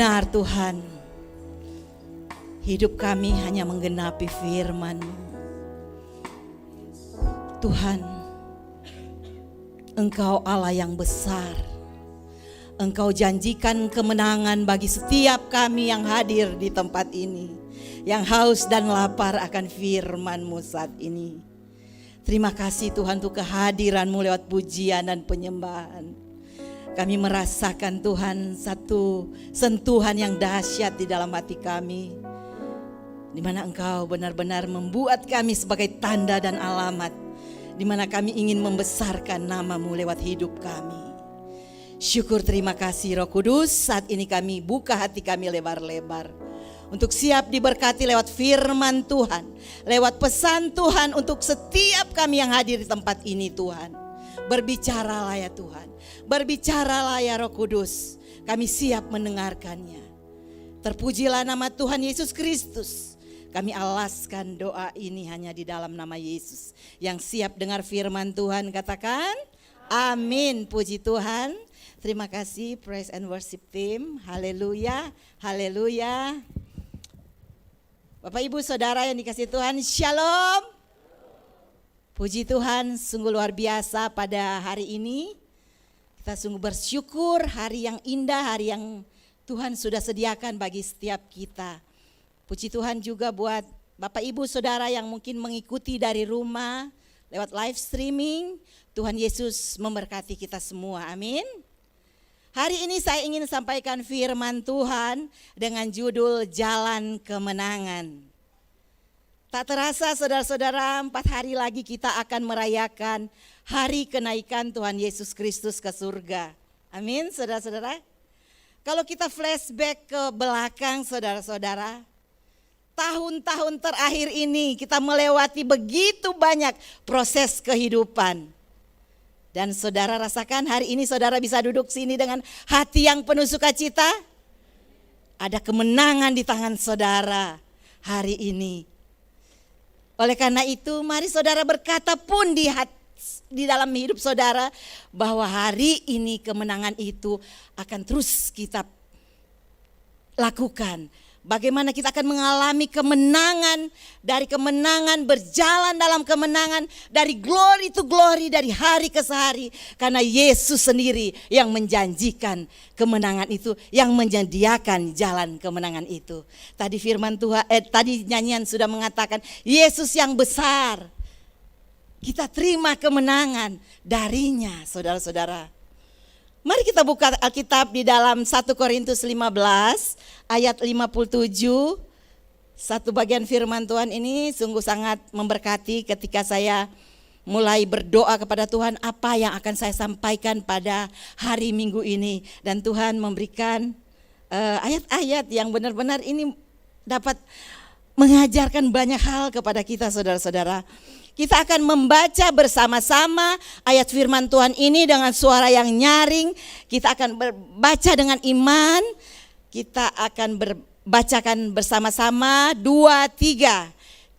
Benar Tuhan, hidup kami hanya menggenapi firman-Mu. Tuhan, Engkau Allah yang besar. Engkau janjikan kemenangan bagi setiap kami yang hadir di tempat ini, yang haus dan lapar akan firman-Mu saat ini. Terima kasih Tuhan untuk kehadiran-Mu lewat pujian dan penyembahan. Kami merasakan Tuhan satu sentuhan yang dahsyat di dalam hati kami, di mana Engkau benar-benar membuat kami sebagai tanda dan alamat, di mana kami ingin membesarkan nama-Mu lewat hidup kami. Syukur terima kasih Roh Kudus, saat ini kami buka hati kami lebar-lebar untuk siap diberkati lewat firman Tuhan, lewat pesan Tuhan untuk setiap kami yang hadir di tempat ini Tuhan. Berbicaralah ya Tuhan, berbicaralah ya Roh Kudus, kami siap mendengarkannya. Terpujilah nama Tuhan Yesus Kristus. Kami alaskan doa ini hanya di dalam nama Yesus. Yang siap dengar firman Tuhan katakan amin. Puji Tuhan. Terima kasih praise and worship team. Haleluya, haleluya. Bapak Ibu Saudara yang dikasihi Tuhan, shalom. Puji Tuhan, sungguh luar biasa pada hari ini. Kita sungguh bersyukur, hari yang indah, hari yang Tuhan sudah sediakan bagi setiap kita. Puji Tuhan juga buat Bapak Ibu Saudara yang mungkin mengikuti dari rumah lewat live streaming. Tuhan Yesus memberkati kita semua, amin. Hari ini saya ingin sampaikan firman Tuhan dengan judul Jalan Kemenangan. Tak terasa saudara-saudara, 4 hari lagi kita akan merayakan hari kenaikan Tuhan Yesus Kristus ke surga. Amin saudara-saudara. Kalau kita flashback ke belakang saudara-saudara, tahun-tahun terakhir ini kita melewati begitu banyak proses kehidupan. Dan saudara rasakan hari ini saudara bisa duduk sini dengan hati yang penuh sukacita. Ada kemenangan di tangan saudara hari ini. Oleh karena itu mari saudara berkata pun di dalam hidup saudara bahwa hari ini kemenangan itu akan terus kita lakukan. Bagaimana kita akan mengalami kemenangan, dari kemenangan berjalan dalam kemenangan, dari glory to glory, dari hari ke hari. Karena Yesus sendiri yang menjanjikan kemenangan itu, yang menyediakan jalan kemenangan itu. Tadi firman Tuhan, tadi nyanyian sudah mengatakan Yesus yang besar. Kita terima kemenangan darinya saudara-saudara. Mari kita buka Alkitab di dalam 1 Korintus 15 ayat 57. Satu bagian firman Tuhan ini sungguh sangat memberkati ketika saya mulai berdoa kepada Tuhan apa yang akan saya sampaikan pada hari Minggu ini. Dan Tuhan memberikan ayat-ayat yang benar-benar ini dapat mengajarkan banyak hal kepada kita saudara-saudara. Kita akan membaca bersama-sama ayat firman Tuhan ini dengan suara yang nyaring. Kita akan baca dengan iman. Kita akan bacakan bersama-sama 2, 3.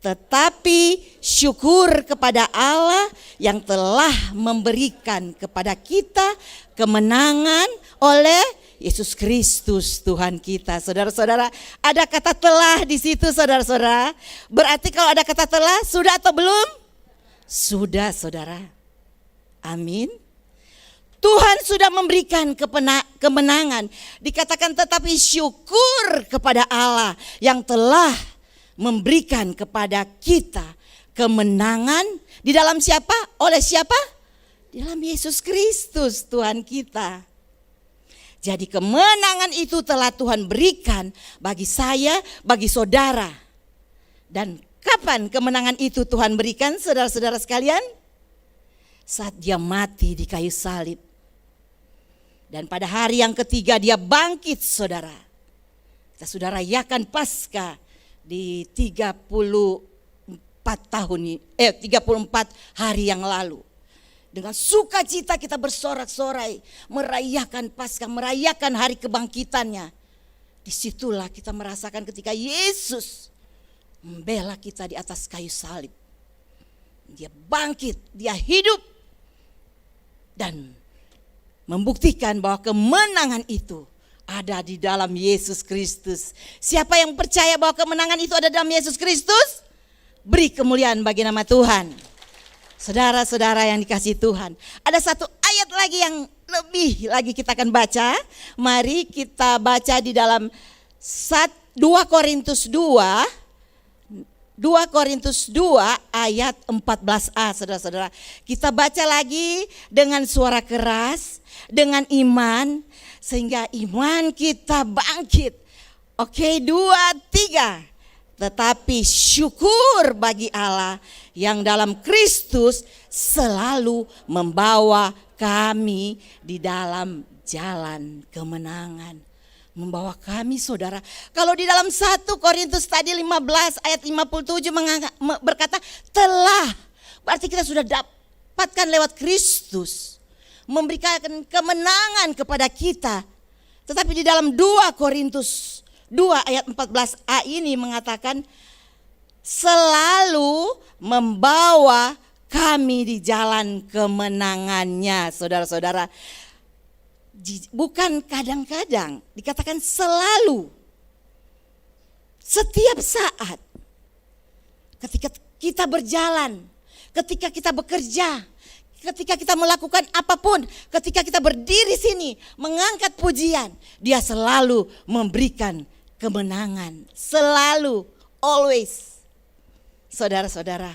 Tetapi syukur kepada Allah yang telah memberikan kepada kita kemenangan oleh Yesus Kristus Tuhan kita. Saudara-saudara, ada kata telah di situ saudara-saudara. Berarti kalau ada kata telah, sudah atau belum? Sudah saudara, amin. Tuhan sudah memberikan kemenangan. Dikatakan tetapi syukur kepada Allah yang telah memberikan kepada kita kemenangan di dalam siapa? Oleh siapa? Di dalam Yesus Kristus Tuhan kita. Jadi kemenangan itu telah Tuhan berikan bagi saya, bagi saudara. Dan kapan kemenangan itu Tuhan berikan saudara-saudara sekalian? Saat dia mati di kayu salib. Dan pada hari yang ketiga dia bangkit saudara. Kita sudah rayakan Paskah di 34 hari yang lalu. Dengan sukacita kita bersorak-sorai merayakan Paskah, merayakan hari kebangkitannya. Disitulah kita merasakan ketika Yesus membela kita di atas kayu salib. Dia bangkit, dia hidup dan membuktikan bahwa kemenangan itu ada di dalam Yesus Kristus. Siapa yang percaya bahwa kemenangan itu ada dalam Yesus Kristus? Beri kemuliaan bagi nama Tuhan. Saudara-saudara yang dikasihi Tuhan, ada satu ayat lagi yang lebih lagi kita akan baca. Mari kita baca di dalam 2 Korintus 2 ayat 14a, saudara-saudara. Kita baca lagi dengan suara keras, dengan iman, sehingga iman kita bangkit. Oke, 2, 3. Tetapi syukur bagi Allah yang dalam Kristus selalu membawa kami di dalam jalan kemenangan. Membawa kami, saudara. Kalau di dalam 1 Korintus tadi 15 ayat 57 berkata telah, berarti kita sudah dapatkan lewat Kristus, memberikan kemenangan kepada kita. Tetapi di dalam 2 Korintus 2 ayat 14a ini mengatakan selalu membawa kami di jalan kemenangannya, saudara-saudara. Bukan kadang-kadang, dikatakan selalu. Setiap saat. Ketika kita berjalan, ketika kita bekerja, ketika kita melakukan apapun, ketika kita berdiri sini mengangkat pujian, Dia selalu memberikan kemenangan. Selalu, always. Saudara-saudara,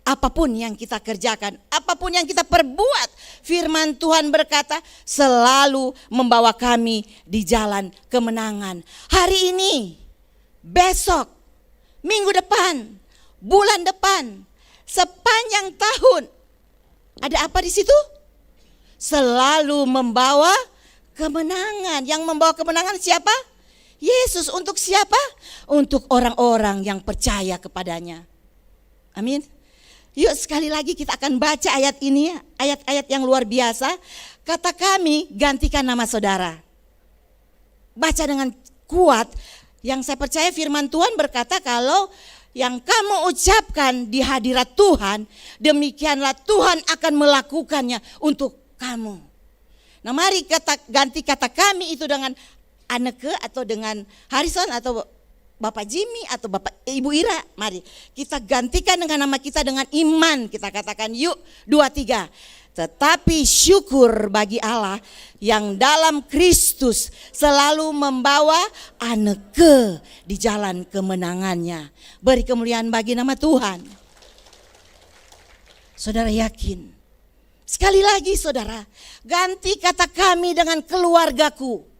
apapun yang kita kerjakan, apapun yang kita perbuat, firman Tuhan berkata selalu membawa kami di jalan kemenangan. Hari ini, besok, minggu depan, bulan depan, sepanjang tahun. Ada apa di situ? Selalu membawa kemenangan. Yang membawa kemenangan siapa? Yesus. Untuk siapa? Untuk orang-orang yang percaya kepadanya. Amin. Yuk sekali lagi kita akan baca ayat ini, ayat-ayat yang luar biasa. Kata kami, gantikan nama saudara. Baca dengan kuat. Yang saya percaya firman Tuhan berkata kalau yang kamu ucapkan di hadirat Tuhan, demikianlah Tuhan akan melakukannya untuk kamu. Nah mari ganti kata kami itu dengan Anneke atau dengan Harrison atau Bapak Jimmy atau Bapak Ibu Ira. Mari kita gantikan dengan nama kita dengan iman. Kita katakan yuk 2, 3. Tetapi syukur bagi Allah yang dalam Kristus selalu membawa Anneke di jalan kemenangannya. Beri kemuliaan bagi nama Tuhan. Saudara yakin? Sekali lagi saudara, ganti kata kami dengan keluargaku.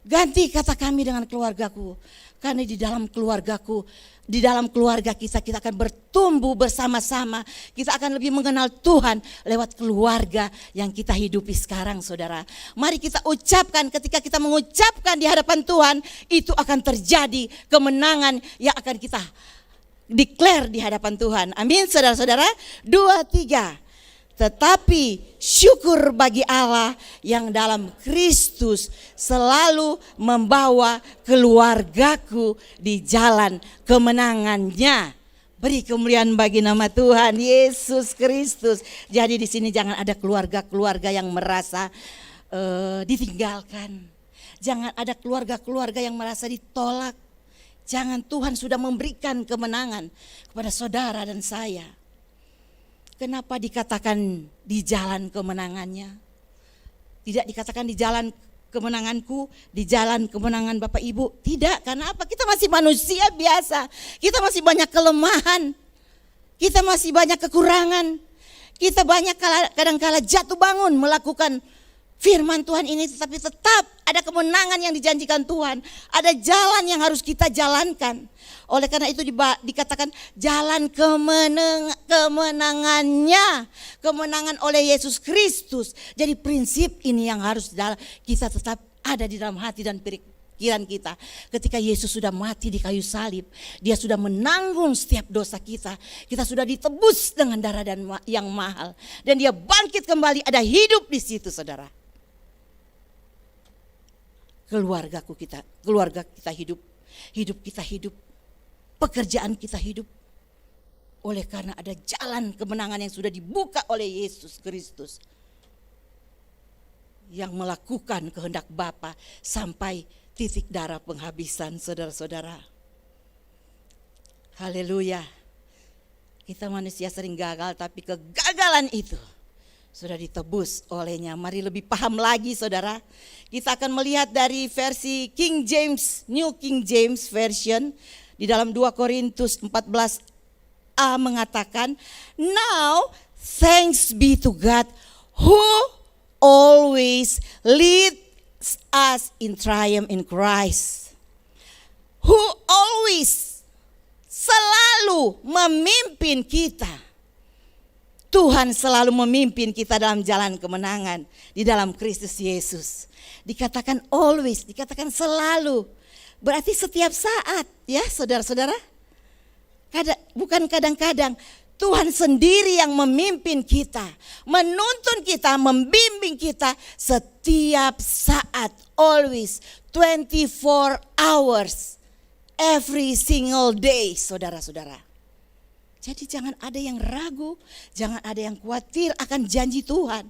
Ganti kata kami dengan keluargaku. Karena di dalam keluargaku, di dalam keluarga kita akan bertumbuh bersama-sama. Kita akan lebih mengenal Tuhan lewat keluarga yang kita hidupi sekarang, saudara. Mari kita ucapkan, ketika kita mengucapkan di hadapan Tuhan, itu akan terjadi kemenangan yang akan kita declare di hadapan Tuhan. Amin, saudara-saudara. 2, 3. Tetapi syukur bagi Allah yang dalam Kristus selalu membawa keluargaku di jalan kemenangannya. Beri kemuliaan bagi nama Tuhan Yesus Kristus. Jadi di sini jangan ada keluarga-keluarga yang merasa ditinggalkan. Jangan ada keluarga-keluarga yang merasa ditolak. Jangan, Tuhan sudah memberikan kemenangan kepada saudara dan saya. Kenapa dikatakan di jalan kemenangannya? Tidak dikatakan di jalan kemenanganku, di jalan kemenangan Bapak Ibu. Tidak, karena apa? Kita masih manusia biasa. Kita masih banyak kelemahan. Kita masih banyak kekurangan. Kita banyak kadang-kala jatuh bangun melakukan firman Tuhan ini, tetapi tetap ada kemenangan yang dijanjikan Tuhan. Ada jalan yang harus kita jalankan. Oleh karena itu dikatakan jalan kemenangannya, kemenangan oleh Yesus Kristus. Jadi prinsip ini yang harus kita tetap ada di dalam hati dan pikiran kita. Ketika Yesus sudah mati di kayu salib, Dia sudah menanggung setiap dosa kita. Kita sudah ditebus dengan darah yang mahal. Dan Dia bangkit kembali, ada hidup di situ, saudara. Keluarga kita hidup, hidup kita hidup, pekerjaan kita hidup. Oleh karena ada jalan kemenangan yang sudah dibuka oleh Yesus Kristus. yang melakukan kehendak Bapa sampai titik darah penghabisan, saudara-saudara. Haleluya. Kita manusia sering gagal, tapi kegagalan itu sudah ditebus olehnya. Mari lebih paham lagi, saudara. Kita akan melihat dari versi King James, New King James Version. Di dalam 2 Korintus 14a mengatakan, "Now thanks be to God who always leads us in triumph in Christ." Who always, selalu memimpin kita. Tuhan selalu memimpin kita dalam jalan kemenangan di dalam Kristus Yesus. Dikatakan always, dikatakan selalu. Berarti setiap saat, ya saudara-saudara. Bukan kadang-kadang. Tuhan sendiri yang memimpin kita, menuntun kita, membimbing kita setiap saat, always, 24 hours, every single day, saudara-saudara. Jadi jangan ada yang ragu, jangan ada yang khawatir akan janji Tuhan.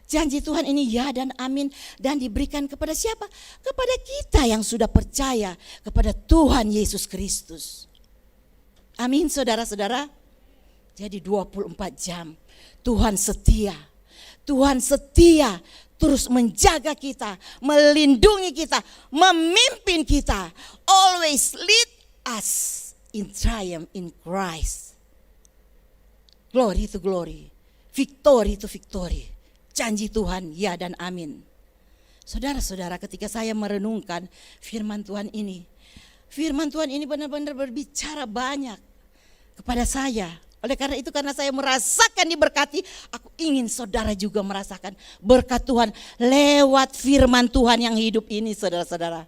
Janji Tuhan ini ya dan amin, dan diberikan kepada siapa? Kepada kita yang sudah percaya kepada Tuhan Yesus Kristus. Amin, saudara-saudara. Jadi 24 jam Tuhan setia. Tuhan setia terus menjaga kita, melindungi kita, memimpin kita. Always lead us in triumph in Christ. Glory to glory, victory to victory. Janji Tuhan ya dan amin. Saudara-saudara, ketika saya merenungkan firman Tuhan ini benar-benar berbicara banyak kepada saya. Oleh karena itu, karena saya merasakan diberkati, aku ingin saudara juga merasakan berkat Tuhan lewat firman Tuhan yang hidup ini, saudara-saudara.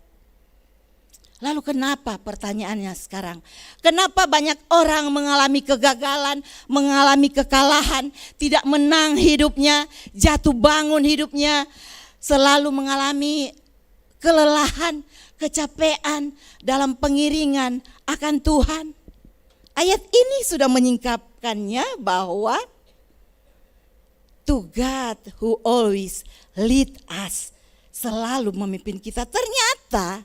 Lalu kenapa, pertanyaannya sekarang, kenapa banyak orang mengalami kegagalan, mengalami kekalahan, tidak menang hidupnya, jatuh bangun hidupnya, selalu mengalami kelelahan, kecapean dalam pengiringan akan Tuhan? Ayat ini sudah menyingkapkannya bahwa to God who always lead us, selalu memimpin kita. Ternyata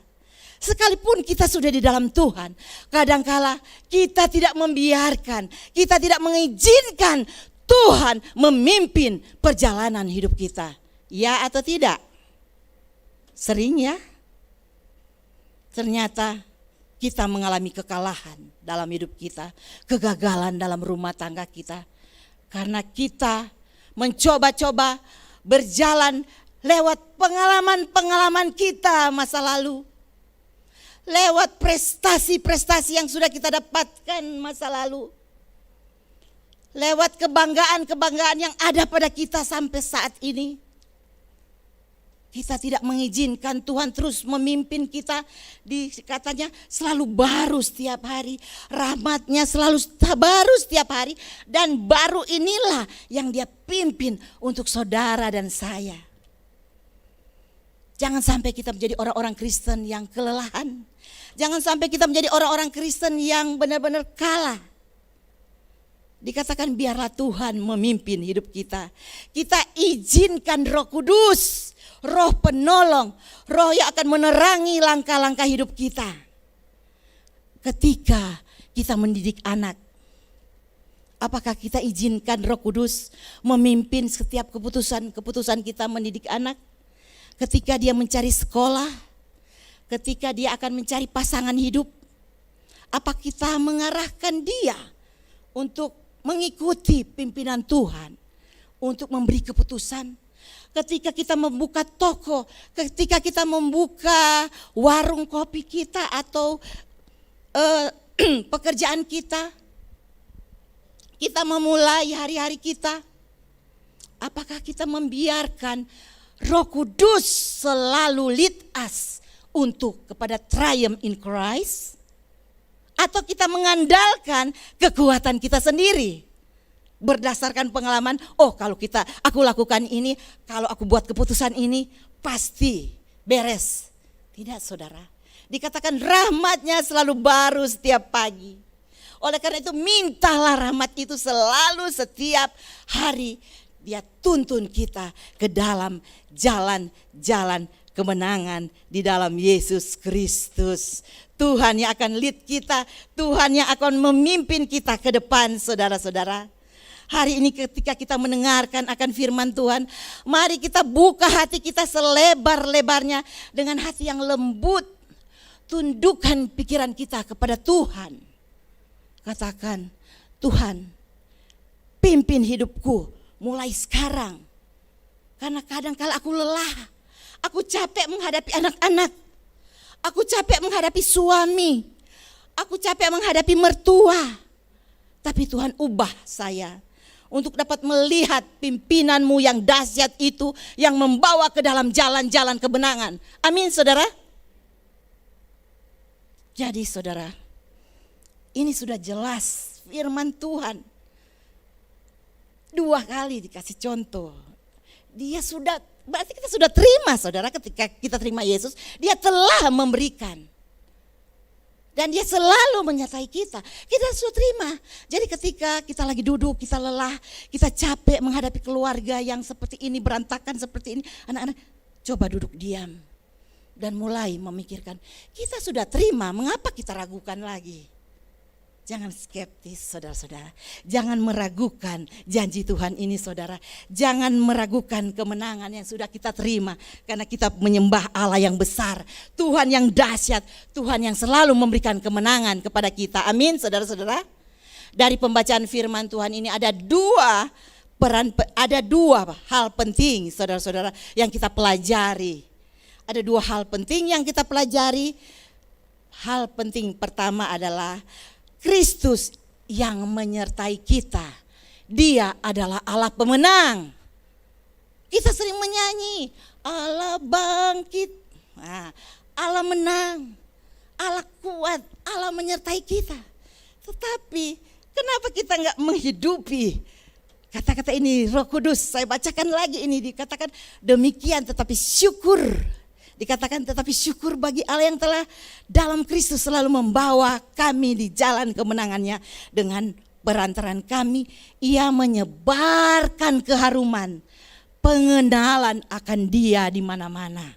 sekalipun kita sudah di dalam Tuhan, kadangkala kita tidak membiarkan, kita tidak mengizinkan Tuhan memimpin perjalanan hidup kita. Ya atau tidak? Sering ya. Ternyata kita mengalami kekalahan dalam hidup kita, kegagalan dalam rumah tangga kita. Karena kita mencoba-coba berjalan lewat pengalaman-pengalaman kita masa lalu. Lewat prestasi-prestasi yang sudah kita dapatkan masa lalu. Lewat kebanggaan-kebanggaan yang ada pada kita sampai saat ini. Kita tidak mengizinkan Tuhan terus memimpin kita. Katanya selalu baru setiap hari. Rahmatnya selalu baru setiap hari. Dan baru inilah yang Dia pimpin untuk saudara dan saya. Jangan sampai kita menjadi orang-orang Kristen yang kelelahan. Jangan sampai kita menjadi orang-orang Kristen yang benar-benar kalah. Dikatakan biarlah Tuhan memimpin hidup kita. Kita izinkan Roh Kudus, Roh penolong, Roh yang akan menerangi langkah-langkah hidup kita. Ketika kita mendidik anak, apakah kita izinkan Roh Kudus memimpin setiap keputusan kita mendidik anak? Ketika dia mencari sekolah, ketika dia akan mencari pasangan hidup, apa kita mengarahkan dia untuk mengikuti pimpinan Tuhan, untuk memberi keputusan? Ketika kita membuka toko, ketika kita membuka warung kopi kita atau pekerjaan kita memulai hari-hari kita, apakah kita membiarkan Roh Kudus selalu lead us untuk kepada triumph in Christ? Atau kita mengandalkan kekuatan kita sendiri? Berdasarkan pengalaman, kalau aku lakukan ini, kalau aku buat keputusan ini, pasti beres. Tidak, saudara. Dikatakan rahmatnya selalu baru setiap pagi. Oleh karena itu mintalah rahmat itu selalu setiap hari Dia tuntun kita ke dalam jalan-jalan kemenangan di dalam Yesus Kristus. Tuhan yang akan lead kita, Tuhan yang akan memimpin kita ke depan, saudara-saudara. Hari ini ketika kita mendengarkan akan firman Tuhan, mari kita buka hati kita selebar-lebarnya dengan hati yang lembut. Tundukkan pikiran kita kepada Tuhan. Katakan, Tuhan, pimpin hidupku mulai sekarang. Karena kadang-kala aku lelah, aku capek menghadapi anak-anak, aku capek menghadapi suami, aku capek menghadapi mertua. Tapi Tuhan ubah saya untuk dapat melihat pimpinan-Mu yang dahsyat itu yang membawa ke dalam jalan-jalan kemenangan. Amin, saudara. Jadi saudara, ini sudah jelas firman Tuhan. 2 kali dikasih contoh. Dia sudah, berarti kita sudah terima, saudara. Ketika kita terima Yesus, dia telah memberikan. Dan dia selalu menyertai kita. Kita sudah terima. Jadi ketika kita lagi duduk, kita lelah, kita capek menghadapi keluarga yang seperti ini, berantakan seperti ini. Anak-anak, coba duduk diam. Dan mulai memikirkan, kita sudah terima, mengapa kita ragukan lagi? Jangan skeptis, saudara-saudara. Jangan meragukan janji Tuhan ini, saudara. Jangan meragukan kemenangan yang sudah kita terima. Karena kita menyembah Allah yang besar. Tuhan yang dahsyat. Tuhan yang selalu memberikan kemenangan kepada kita. Amin, saudara-saudara. Dari pembacaan firman Tuhan ini ada dua hal penting, saudara-saudara, yang kita pelajari. Ada 2 hal penting yang kita pelajari. Hal penting pertama adalah Kristus yang menyertai kita. Dia adalah Allah pemenang. Kita sering menyanyi, Allah bangkit, Allah menang, Allah kuat, Allah menyertai kita. Tetapi kenapa kita enggak menghidupi kata-kata ini? Roh Kudus, saya bacakan lagi ini, dikatakan demikian, tetapi syukur. Dikatakan tetapi syukur bagi Allah yang telah dalam Kristus selalu membawa kami di jalan kemenangannya. Dengan perantaran kami, Ia menyebarkan keharuman, pengenalan akan Dia di mana-mana.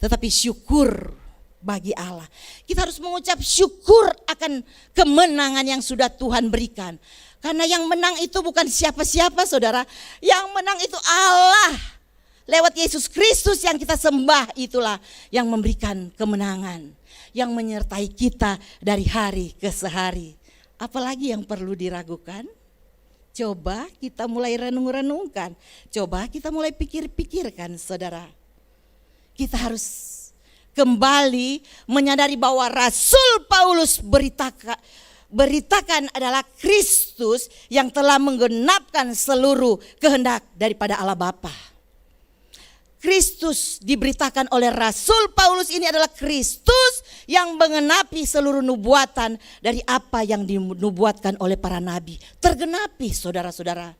Tetapi syukur bagi Allah. Kita harus mengucap syukur akan kemenangan yang sudah Tuhan berikan. Karena yang menang itu bukan siapa-siapa, saudara. Yang menang itu Allah. Lewat Yesus Kristus yang kita sembah, itulah yang memberikan kemenangan, yang menyertai kita dari hari ke hari. Apalagi yang perlu diragukan? Coba kita mulai renung-renungkan, coba kita mulai pikir-pikirkan, saudara. Kita harus kembali menyadari bahwa Rasul Paulus beritakan adalah Kristus yang telah menggenapkan seluruh kehendak daripada Allah Bapa. Kristus diberitakan oleh Rasul Paulus ini adalah Kristus yang menggenapi seluruh nubuatan dari apa yang dinubuatkan oleh para nabi. Tergenapi, saudara-saudara.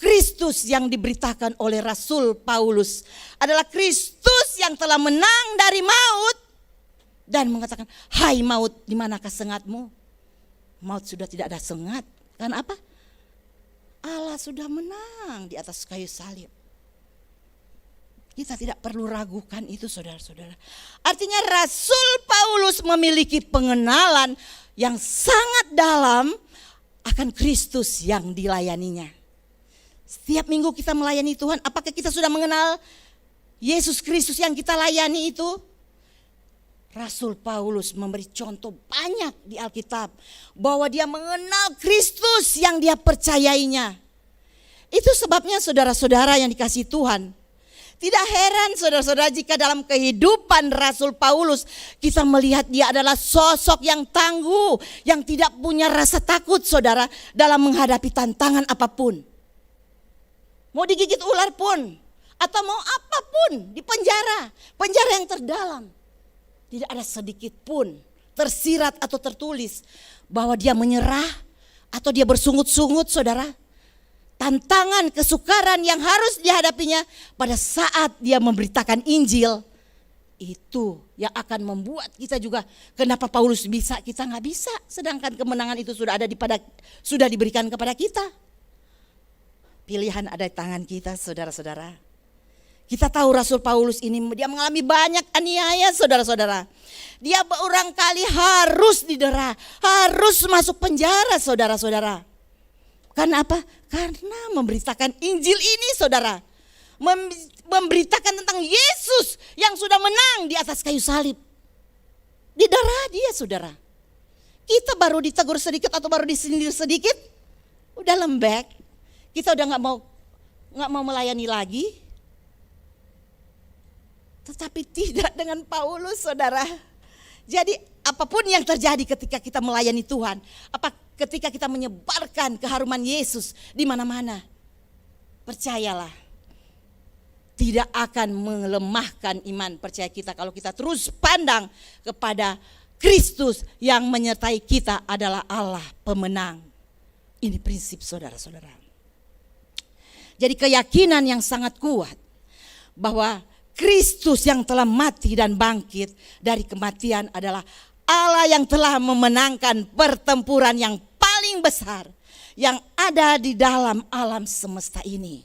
Kristus yang diberitakan oleh Rasul Paulus adalah Kristus yang telah menang dari maut dan mengatakan, hai maut, di manakah sengatmu? Maut sudah tidak ada sengat. Karena apa? Allah sudah menang di atas kayu salib. Kita tidak perlu ragukan itu, saudara-saudara. Artinya Rasul Paulus memiliki pengenalan yang sangat dalam akan Kristus yang dilayaninya. Setiap minggu kita melayani Tuhan, apakah kita sudah mengenal Yesus Kristus yang kita layani itu? Rasul Paulus memberi contoh banyak di Alkitab bahwa dia mengenal Kristus yang dia percayainya. Itu sebabnya saudara-saudara yang dikasihi Tuhan, tidak heran saudara-saudara jika dalam kehidupan Rasul Paulus kita melihat dia adalah sosok yang tangguh, yang tidak punya rasa takut, saudara, dalam menghadapi tantangan apapun. Mau digigit ular pun, atau mau apapun, di penjara yang terdalam, tidak ada sedikit pun tersirat atau tertulis bahwa dia menyerah atau dia bersungut-sungut, saudara. Tantangan, kesukaran yang harus dihadapinya pada saat dia memberitakan Injil, itu yang akan membuat kita juga, kenapa Paulus bisa, kita nggak bisa, sedangkan kemenangan itu sudah diberikan kepada kita. Pilihan ada di tangan kita, saudara-saudara. Kita tahu Rasul Paulus ini dia mengalami banyak aniaya, saudara-saudara. Dia berulang kali harus didera, harus masuk penjara, saudara-saudara. Karena apa? Karena memberitakan Injil ini, saudara. Memberitakan tentang Yesus yang sudah menang di atas kayu salib. Didera dia, saudara. Kita baru ditegur sedikit atau baru disindir sedikit, udah lembek. Kita udah nggak mau melayani lagi. Tetapi tidak dengan Paulus, saudara. Jadi apapun yang terjadi ketika kita melayani Tuhan, ketika kita menyebarkan keharuman Yesus di mana-mana, percayalah, tidak akan melemahkan iman percaya kita kalau kita terus pandang kepada Kristus yang menyertai kita adalah Allah pemenang. Ini prinsip, saudara-saudara. Jadi keyakinan yang sangat kuat bahwa Kristus yang telah mati dan bangkit dari kematian adalah Allah yang telah memenangkan pertempuran yang paling besar yang ada di dalam alam semesta ini.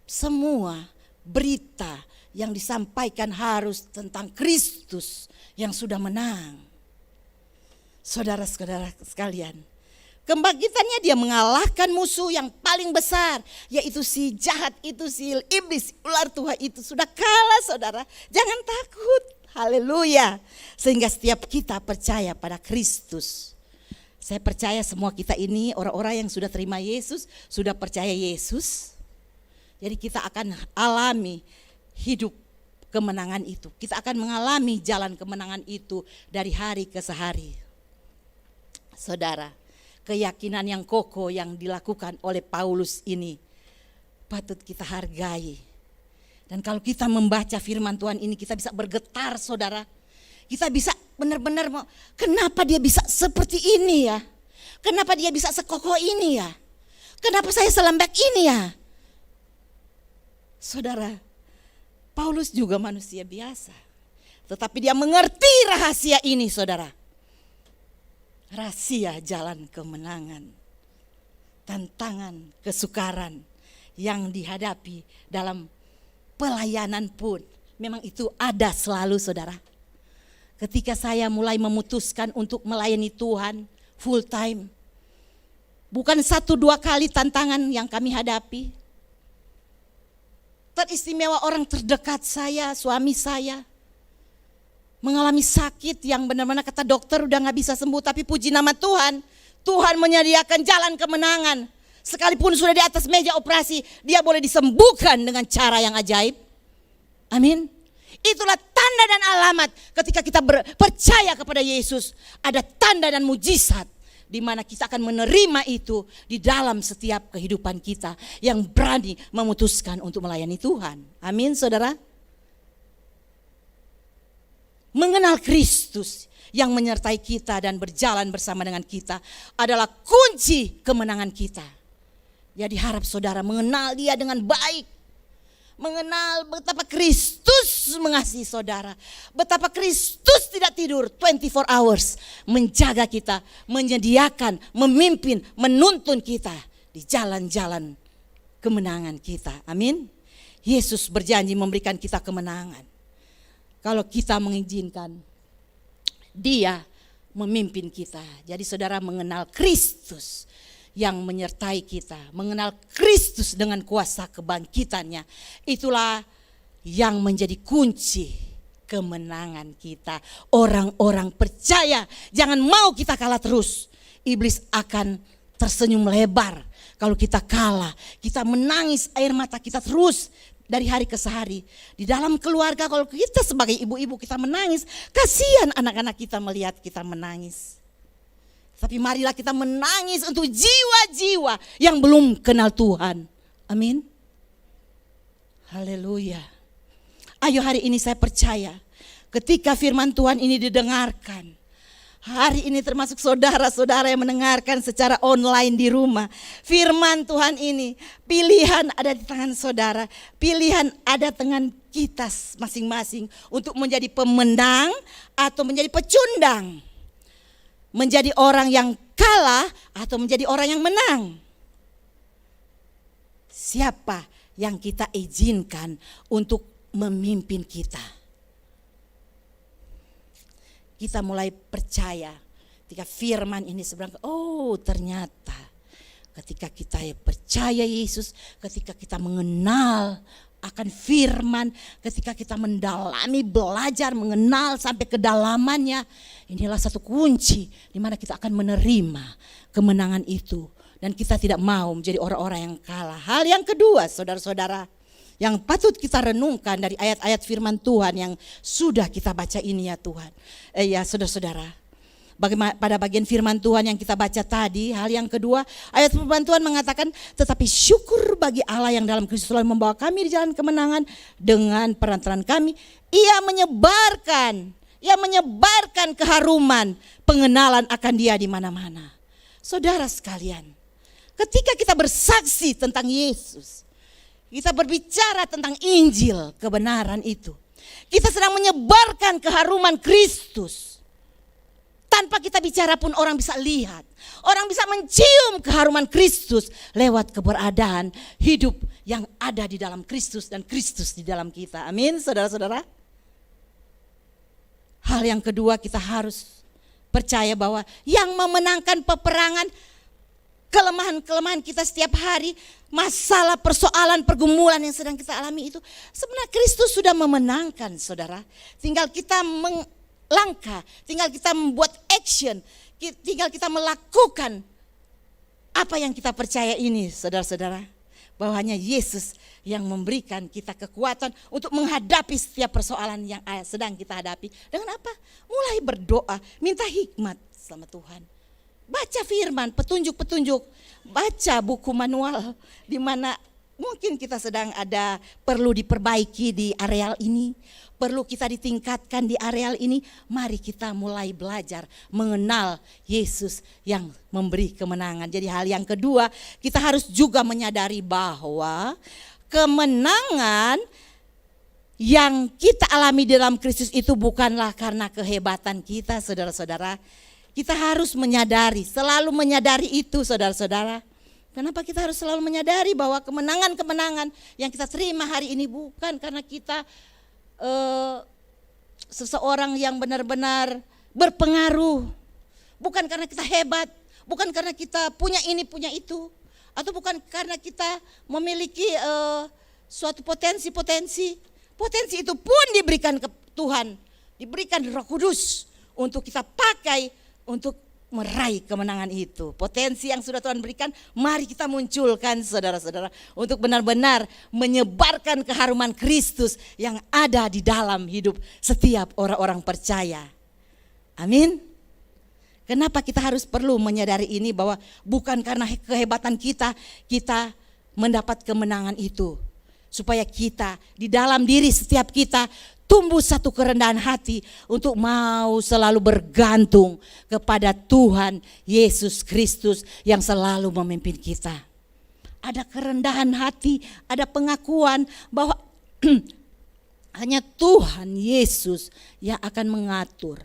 Semua berita yang disampaikan harus tentang Kristus yang sudah menang. Saudara-saudara sekalian, kebangkitannya dia mengalahkan musuh yang paling besar, yaitu si jahat itu, si iblis, ular tua itu sudah kalah, saudara. Jangan takut, haleluya. Sehingga setiap kita percaya pada Kristus. Saya percaya semua kita ini orang-orang yang sudah terima Yesus, sudah percaya Yesus. Jadi kita akan alami hidup kemenangan itu. Kita akan mengalami jalan kemenangan itu dari hari ke hari. Saudara, keyakinan yang kokoh yang dilakukan oleh Paulus ini patut kita hargai. Dan kalau kita membaca firman Tuhan ini kita bisa bergetar, saudara. Kita bisa benar-benar, kenapa dia bisa seperti ini ya? Kenapa dia bisa sekokoh ini ya? Kenapa saya selembek ini ya? Saudara, Paulus juga manusia biasa. Tetapi dia mengerti rahasia ini, saudara. Rahasia jalan kemenangan, tantangan, kesukaran yang dihadapi dalam pelayanan pun memang itu ada selalu, saudara. Ketika saya mulai memutuskan untuk melayani Tuhan full time, bukan 1-2 kali tantangan yang kami hadapi. Teristimewa orang terdekat saya, suami saya, mengalami sakit yang benar-benar kata dokter udah gak bisa sembuh. Tapi puji nama Tuhan, Tuhan menyediakan jalan kemenangan. Sekalipun sudah di atas meja operasi, dia boleh disembuhkan dengan cara yang ajaib. Amin. Itulah tanda dan alamat ketika kita percaya kepada Yesus. Ada tanda dan mujizat di mana kita akan menerima itu di dalam setiap kehidupan kita yang berani memutuskan untuk melayani Tuhan. Amin, saudara. Mengenal Kristus yang menyertai kita dan berjalan bersama dengan kita adalah kunci kemenangan kita. Jadi harap saudara mengenal dia dengan baik. Mengenal betapa Kristus mengasihi saudara. Betapa Kristus tidak tidur 24 hours. Menjaga kita, menyediakan, memimpin, menuntun kita di jalan-jalan kemenangan kita. Amin. Yesus berjanji memberikan kita kemenangan. Kalau kita mengizinkan dia memimpin kita. Jadi saudara mengenal Kristus yang menyertai kita, mengenal Kristus dengan kuasa kebangkitannya, itulah yang menjadi kunci kemenangan kita. Orang-orang percaya, jangan mau kita kalah terus. Iblis akan tersenyum lebar kalau kita kalah. Kita menangis air mata kita terus dari hari ke hari. Di dalam keluarga kalau kita sebagai ibu-ibu kita menangis, kasihan anak-anak kita melihat kita menangis. Tapi marilah kita menangis untuk jiwa-jiwa yang belum kenal Tuhan. Amin. Haleluya. Ayo hari ini saya percaya ketika firman Tuhan ini didengarkan. Hari ini termasuk saudara-saudara yang mendengarkan secara online di rumah. Firman Tuhan ini, pilihan ada di tangan saudara. Pilihan ada tangan kita masing-masing untuk menjadi pemenang atau menjadi pecundang. Menjadi orang yang kalah atau menjadi orang yang menang. siapa yang kita izinkan untuk memimpin kita. Kita mulai percaya ketika firman ini sebenarnya, oh ternyata ketika kita percaya Yesus, ketika kita mengenal akan firman, ketika kita mendalami, belajar, mengenal sampai kedalamannya, inilah satu kunci di mana kita akan menerima kemenangan itu. Dan kita tidak mau menjadi orang-orang yang kalah. Hal yang kedua, saudara-saudara, yang patut kita renungkan dari ayat-ayat firman Tuhan yang sudah kita baca ini ya Tuhan. Ya saudara-saudara, pada bagian firman Tuhan yang kita baca tadi, hal yang kedua, ayat firman Tuhan mengatakan, tetapi syukur bagi Allah yang dalam Kristus selalu membawa kami di jalan kemenangan dengan perantaraan kami. Ia menyebarkan keharuman pengenalan akan Dia di mana-mana. Saudara sekalian, ketika kita bersaksi tentang Yesus, kita berbicara tentang Injil kebenaran itu, kita sedang menyebarkan keharuman Kristus. Tanpa kita bicara pun orang bisa lihat. Orang bisa mencium keharuman Kristus lewat keberadaan hidup yang ada di dalam Kristus dan Kristus di dalam kita. Amin, saudara-saudara. Hal yang kedua, kita harus percaya bahwa yang memenangkan peperangan kelemahan-kelemahan kita setiap hari, masalah, persoalan, pergumulan yang sedang kita alami itu, sebenarnya Kristus sudah memenangkan, saudara. Tinggal kita langkah, tinggal kita membuat action, tinggal kita melakukan apa yang kita percaya ini, saudara-saudara. Bahwa hanya Yesus yang memberikan kita kekuatan untuk menghadapi setiap persoalan yang sedang kita hadapi. Dengan apa? Mulai berdoa, minta hikmat sama Tuhan. Baca firman, petunjuk-petunjuk, baca buku manual di mana mungkin kita sedang ada perlu diperbaiki di areal ini, perlu kita ditingkatkan di areal ini. Mari kita mulai belajar mengenal Yesus yang memberi kemenangan. Jadi hal yang kedua, kita harus juga menyadari bahwa kemenangan yang kita alami dalam Kristus itu bukanlah karena kehebatan kita, saudara-saudara. Kita harus menyadari, selalu menyadari itu, saudara-saudara. Kenapa kita harus selalu menyadari bahwa kemenangan-kemenangan yang kita terima hari ini bukan karena kita seseorang yang benar-benar berpengaruh, bukan karena kita hebat, bukan karena kita punya ini punya itu, atau bukan karena kita memiliki suatu potensi itu pun diberikan ke Tuhan, diberikan Roh Kudus untuk kita pakai untuk meraih kemenangan itu. Potensi yang sudah Tuhan berikan, mari kita munculkan, saudara-saudara, untuk benar-benar menyebarkan keharuman Kristus yang ada di dalam hidup setiap orang-orang percaya. Amin. Kenapa kita harus perlu menyadari ini, bahwa bukan karena kehebatan kita mendapat kemenangan itu. Supaya kita di dalam diri setiap kita tumbuh satu kerendahan hati untuk mau selalu bergantung kepada Tuhan Yesus Kristus yang selalu memimpin kita. Ada kerendahan hati, ada pengakuan bahwa hanya Tuhan Yesus yang akan mengatur,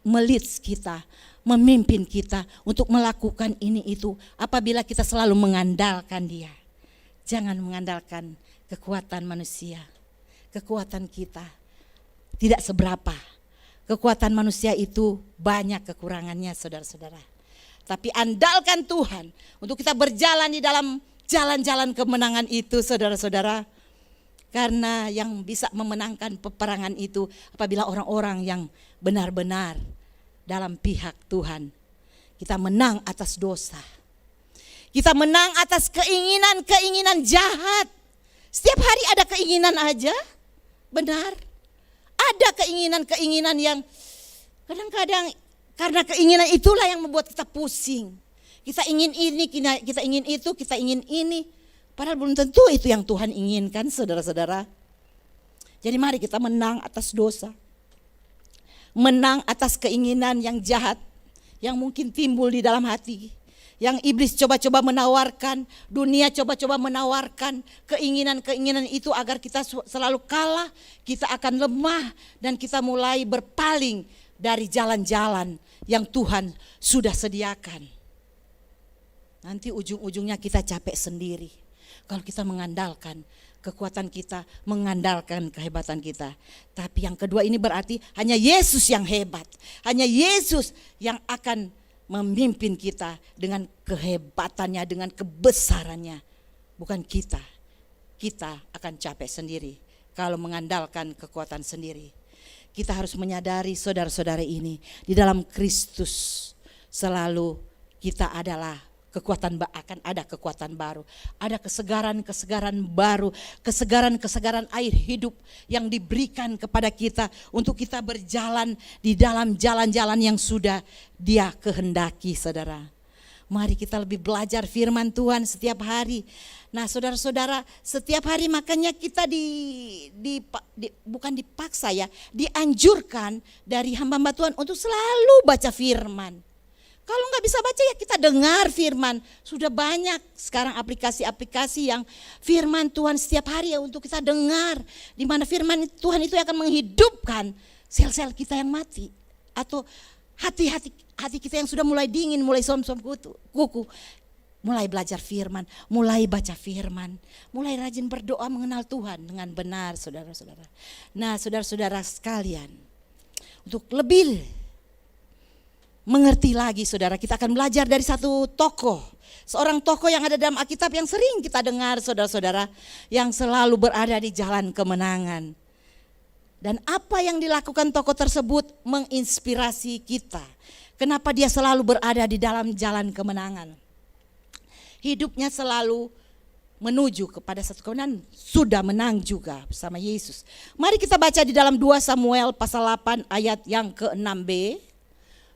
melits kita, memimpin kita untuk melakukan ini itu apabila kita selalu mengandalkan Dia. Jangan mengandalkan kekuatan manusia. Kekuatan kita tidak seberapa. Kekuatan manusia itu banyak kekurangannya, saudara-saudara. Tapi andalkan Tuhan untuk kita berjalan di dalam jalan-jalan kemenangan itu, saudara-saudara. Karena yang bisa memenangkan peperangan itu apabila orang-orang yang benar-benar dalam pihak Tuhan. Kita menang atas dosa. Kita menang atas keinginan-keinginan jahat. Setiap hari ada keinginan aja. Benar, ada keinginan-keinginan yang kadang-kadang karena keinginan itulah yang membuat kita pusing. Kita ingin ini, kita ingin itu, kita ingin ini. Padahal belum tentu itu yang Tuhan inginkan, saudara-saudara. Jadi mari kita menang atas dosa. Menang atas keinginan yang jahat yang mungkin timbul di dalam hati. Yang iblis coba-coba menawarkan, dunia coba-coba menawarkan keinginan-keinginan itu agar kita selalu kalah, kita akan lemah dan kita mulai berpaling dari jalan-jalan yang Tuhan sudah sediakan. Nanti ujung-ujungnya kita capek sendiri. kalau kita mengandalkan kekuatan kita, mengandalkan kehebatan kita. Tapi yang kedua ini berarti hanya Yesus yang hebat. Hanya Yesus yang akan memimpin kita dengan kehebatannya, dengan kebesarannya. Bukan kita. Kita akan capek sendiri kalau mengandalkan kekuatan sendiri. Kita harus menyadari saudara-saudara ini, di dalam Kristus selalu kita adalah akan ada kekuatan baru, ada kesegaran baru, kesegaran air hidup yang diberikan kepada kita untuk kita berjalan di dalam jalan-jalan yang sudah Dia kehendaki, saudara. Mari kita lebih belajar firman Tuhan setiap hari. Nah, saudara-saudara, setiap hari makanya kita bukan dipaksa ya, dianjurkan dari hamba-hamba Tuhan untuk selalu baca firman. Kalau nggak bisa baca ya kita dengar firman. Sudah banyak sekarang aplikasi-aplikasi yang firman Tuhan setiap hari ya untuk kita dengar. Di mana firman Tuhan itu akan menghidupkan sel-sel kita yang mati. Atau hati kita yang sudah mulai dingin, mulai som-som kuku. Mulai belajar firman, mulai baca firman. Mulai rajin berdoa mengenal Tuhan dengan benar, saudara-saudara. Nah, saudara-saudara sekalian, untuk lebih mengerti lagi, saudara, kita akan belajar dari satu tokoh. Seorang tokoh yang ada dalam Alkitab yang sering kita dengar, saudara-saudara, yang selalu berada di jalan kemenangan. Dan apa yang dilakukan tokoh tersebut menginspirasi kita. Kenapa dia selalu berada di dalam jalan kemenangan? Hidupnya selalu menuju kepada satu kemenangan, sudah menang juga bersama Yesus. Mari kita baca di dalam 2 Samuel pasal 8 ayat yang ke-6b.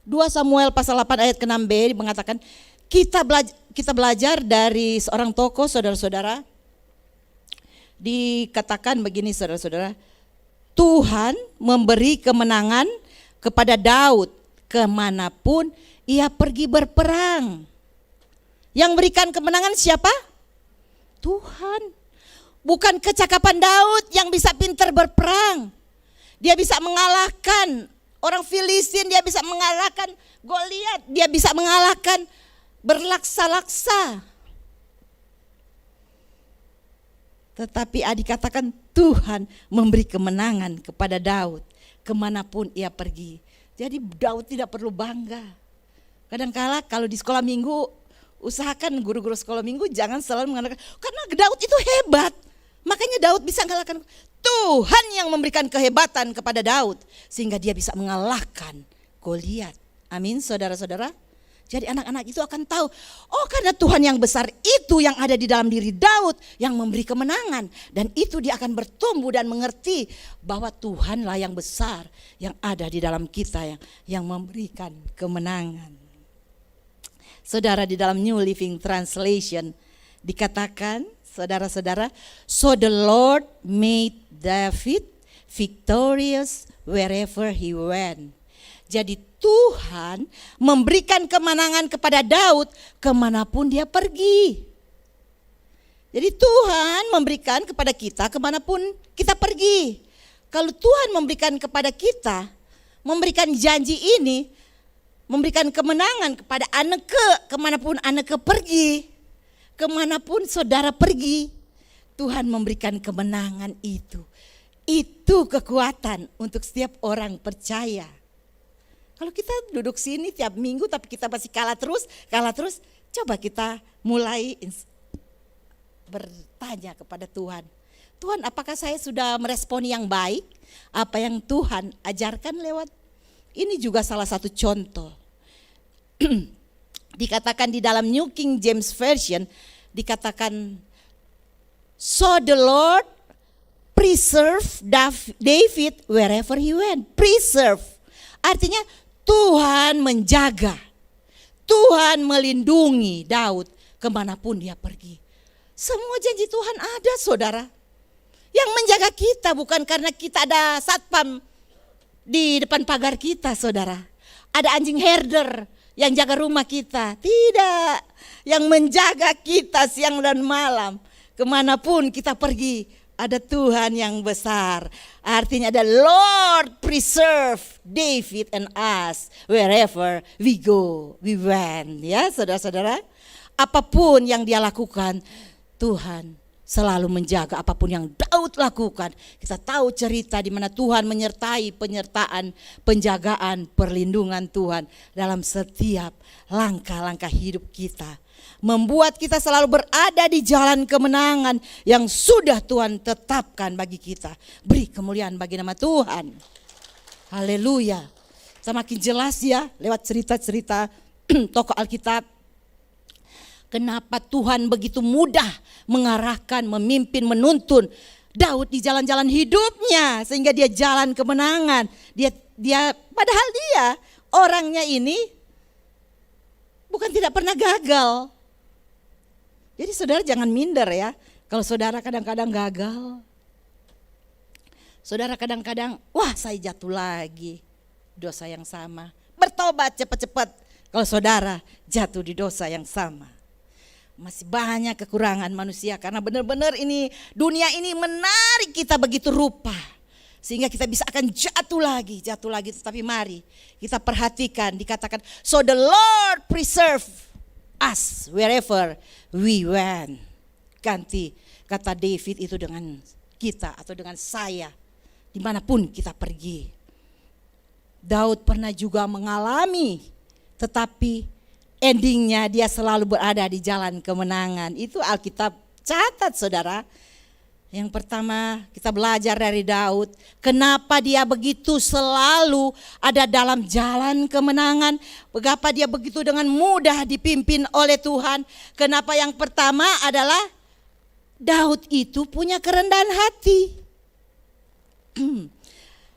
2 Samuel pasal 8 ayat ke-6b mengatakan, kita belajar dari seorang tokoh, saudara-saudara. Dikatakan begini, saudara-saudara, Tuhan memberi kemenangan kepada Daud kemanapun ia pergi berperang. Yang berikan kemenangan siapa? Tuhan. Bukan kecakapan Daud yang bisa pintar berperang. Dia bisa mengalahkan orang Filistin, dia bisa mengalahkan Goliat, dia bisa mengalahkan berlaksa-laksa. Tetapi dikatakan Tuhan memberi kemenangan kepada Daud kemanapun ia pergi. Jadi Daud tidak perlu bangga. Kadang-kala kalau di sekolah minggu, usahakan guru-guru sekolah minggu jangan selalu mengatakan, karena Daud itu hebat, makanya Daud bisa mengalahkan. Tuhan yang memberikan kehebatan kepada Daud sehingga dia bisa mengalahkan Goliat. Amin, saudara-saudara. Jadi anak-anak itu akan tahu, oh karena Tuhan yang besar itu yang ada di dalam diri Daud yang memberi kemenangan. Dan itu dia akan bertumbuh dan mengerti bahwa Tuhanlah yang besar yang ada di dalam kita yang memberikan kemenangan. Saudara, di dalam New Living Translation dikatakan, saudara-saudara, so the Lord made David victorious wherever he went. Jadi Tuhan memberikan kemenangan kepada Daud kemanapun dia pergi. Jadi Tuhan memberikan kepada kita kemanapun kita pergi. Kalau Tuhan memberikan kepada kita, memberikan janji ini, memberikan kemenangan kepada Anneke kemanapun Anneke pergi, kemanapun saudara pergi, Tuhan memberikan kemenangan itu. Itu kekuatan untuk setiap orang percaya. Kalau kita duduk sini tiap minggu tapi kita masih kalah terus, coba kita mulai bertanya kepada Tuhan. Tuhan, apakah saya sudah meresponi yang baik apa yang Tuhan ajarkan lewat? Ini juga salah satu contoh. Dikatakan di dalam New King James Version, dikatakan, so the Lord preserve David wherever he went. Preserve, artinya Tuhan menjaga, Tuhan melindungi Daud kemanapun dia pergi. Semua janji Tuhan ada, saudara. Yang menjaga kita bukan karena kita ada satpam di depan pagar kita, saudara. Ada anjing herder yang jaga rumah kita. Tidak, yang menjaga kita siang dan malam. Kemanapun kita pergi, ada Tuhan yang besar. Artinya ada Lord preserve David and us wherever we go, we went. Ya, saudara-saudara, apapun yang dia lakukan, Tuhan selalu menjaga apapun yang Daud lakukan. Kita tahu cerita di mana Tuhan menyertai penyertaan, penjagaan, perlindungan Tuhan dalam setiap langkah-langkah hidup kita. Membuat kita selalu berada di jalan kemenangan yang sudah Tuhan tetapkan bagi kita. Beri kemuliaan bagi nama Tuhan. Haleluya. Semakin jelas ya lewat cerita-cerita tokoh Alkitab. Kenapa Tuhan begitu mudah mengarahkan, memimpin, menuntun Daud di jalan-jalan hidupnya sehingga dia jalan kemenangan. Padahal dia orangnya ini bukan tidak pernah gagal. Jadi saudara jangan minder ya kalau saudara kadang-kadang gagal. Saudara kadang-kadang wah saya jatuh lagi dosa yang sama. Bertobat cepat-cepat kalau saudara jatuh di dosa yang sama. Masih banyak kekurangan manusia karena benar-benar ini dunia ini menarik kita begitu rupa sehingga kita bisa akan jatuh lagi. Tetapi mari kita perhatikan dikatakan so the Lord preserve us wherever we went. Ganti kata David itu dengan kita atau dengan saya dimanapun kita pergi. Daud pernah juga mengalami tetapi endingnya dia selalu berada di jalan kemenangan. Itu Alkitab catat saudara. Yang pertama kita belajar dari Daud. Kenapa dia begitu selalu ada dalam jalan kemenangan. Mengapa dia begitu dengan mudah dipimpin oleh Tuhan. Kenapa yang pertama adalah Daud itu punya kerendahan hati.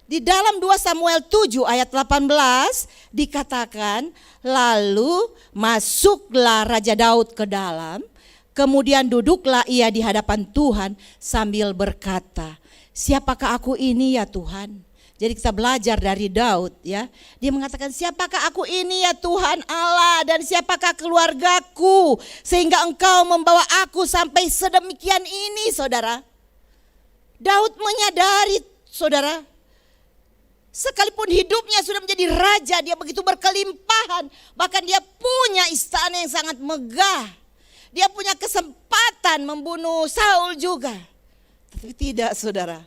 Di dalam 2 Samuel 7 ayat 18 dikatakan, lalu masuklah Raja Daud ke dalam, kemudian duduklah ia di hadapan Tuhan sambil berkata, siapakah aku ini ya Tuhan? Jadi kita belajar dari Daud ya. Dia mengatakan siapakah aku ini ya Tuhan Allah dan siapakah keluargaku sehingga engkau membawa aku sampai sedemikian ini saudara. Daud menyadari saudara, sekalipun hidupnya sudah menjadi raja, dia begitu berkelimpahan. Bahkan dia punya istana yang sangat megah. Dia punya kesempatan membunuh Saul juga. Tapi tidak saudara.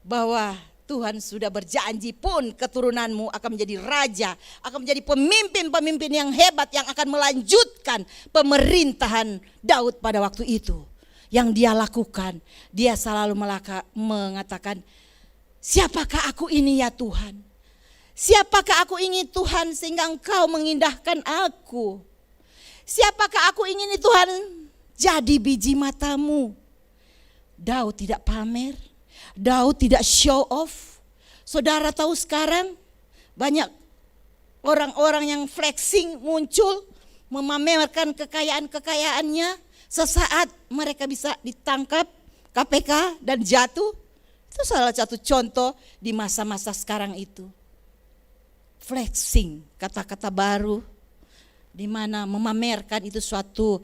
Bahwa Tuhan sudah berjanji pun keturunanmu akan menjadi raja. Akan menjadi pemimpin-pemimpin yang hebat yang akan melanjutkan pemerintahan Daud pada waktu itu. Yang dia lakukan, dia selalu mengatakan, siapakah aku ini ya Tuhan? Siapakah aku ini Tuhan sehingga engkau mengindahkan aku? Siapakah aku ini Tuhan jadi biji matamu? Daud tidak pamer, Daud tidak show off. Saudara tahu sekarang banyak orang-orang yang flexing muncul, memamerkan kekayaan-kekayaannya. Sesaat mereka bisa ditangkap KPK dan jatuh. Itu salah satu contoh di masa-masa sekarang itu. Flexing, kata-kata baru, di mana memamerkan itu suatu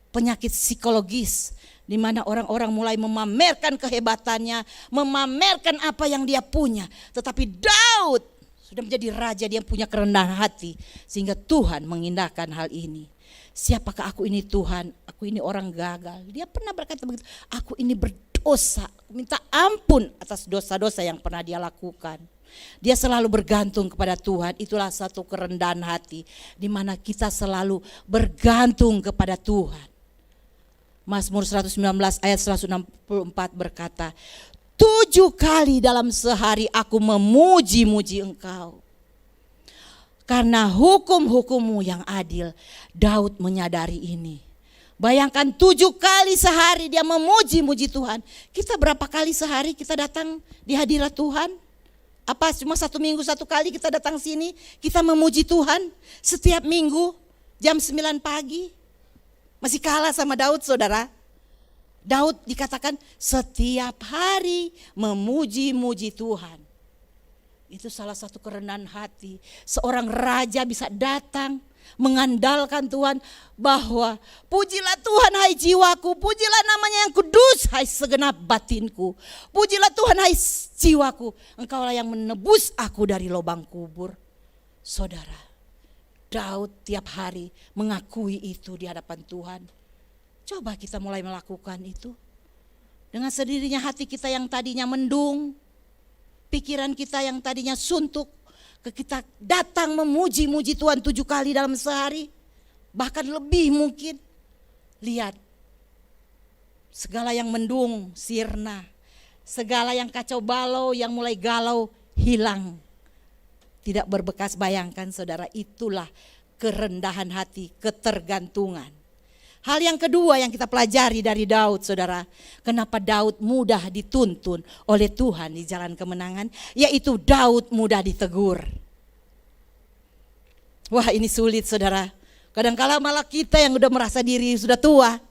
penyakit psikologis, di mana orang-orang mulai memamerkan kehebatannya, memamerkan apa yang dia punya. Tetapi Daud sudah menjadi raja, dia punya kerendahan hati, sehingga Tuhan mengindahkan hal ini. Siapakah aku ini Tuhan? Aku ini orang gagal. Dia pernah berkata begitu, aku ini berdosa, minta ampun atas dosa-dosa yang pernah dia lakukan. Dia selalu bergantung kepada Tuhan. Itulah satu kerendahan hati di mana kita selalu bergantung kepada Tuhan. Mazmur 119 ayat 164 berkata, 7 kali dalam sehari aku memuji-muji engkau. Karena hukum-hukummu yang adil. Daud menyadari ini. Bayangkan 7 kali sehari dia memuji-muji Tuhan. Kita berapa kali sehari kita datang di hadirat Tuhan? Apa cuma 1 minggu 1 kali kita datang sini? Kita memuji Tuhan setiap minggu jam 9 pagi. Masih kalah sama Daud saudara. Daud dikatakan setiap hari memuji-muji Tuhan. Itu salah satu kerendahan hati. Seorang raja bisa datang mengandalkan Tuhan bahwa pujilah Tuhan hai jiwaku, pujilah namanya yang kudus hai segenap batinku. Pujilah Tuhan hai jiwaku, engkaulah yang menebus aku dari lubang kubur. Saudara, Daud tiap hari mengakui itu di hadapan Tuhan. Coba kita mulai melakukan itu. Dengan sendirinya hati kita yang tadinya mendung, pikiran kita yang tadinya suntuk, kita datang memuji-muji Tuhan 7 kali dalam sehari, bahkan lebih mungkin. Lihat, segala yang mendung sirna, segala yang kacau balau, yang mulai galau hilang. Tidak berbekas. Bayangkan saudara, itulah kerendahan hati, ketergantungan. Hal yang kedua yang kita pelajari dari Daud, saudara, kenapa Daud mudah dituntun oleh Tuhan di jalan kemenangan, yaitu Daud mudah ditegur. Wah, ini sulit saudara. Kadang-kala malah kita yang udah merasa diri sudah tua,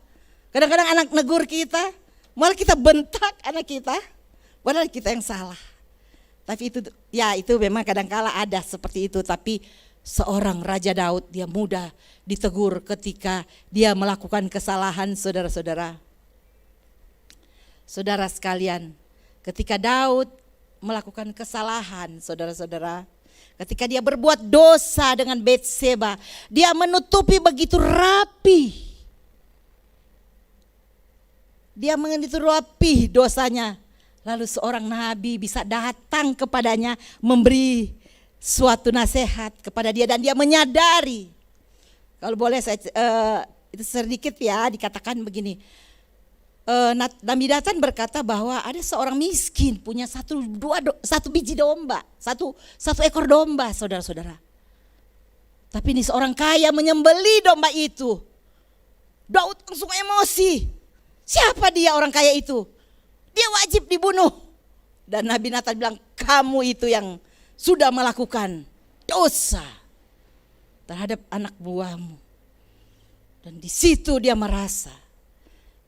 kadang-kadang anak negur kita, malah kita bentak anak kita, padahal kita yang salah. Tapi itu memang kadang-kala ada seperti itu, tapi seorang Raja Daud dia mudah ditegur ketika dia melakukan kesalahan, saudara-saudara. Saudara sekalian, ketika Daud melakukan kesalahan, saudara-saudara, ketika dia berbuat dosa dengan Betseba, dia menutupi begitu rapi. Dia menutupi rapi dosanya. Lalu seorang nabi bisa datang kepadanya memberi suatu nasihat kepada dia dan dia menyadari. Kalau boleh saya itu sedikit ya dikatakan begini. Nabi Nathan berkata bahwa ada seorang miskin punya satu biji domba, satu ekor domba, saudara-saudara. Tapi ini seorang kaya menyembeli domba itu. Daud langsung emosi. Siapa dia orang kaya itu? Dia wajib dibunuh. Dan Nabi Nathan bilang, kamu itu yang sudah melakukan dosa terhadap anak buahmu. Dan di situ dia merasa,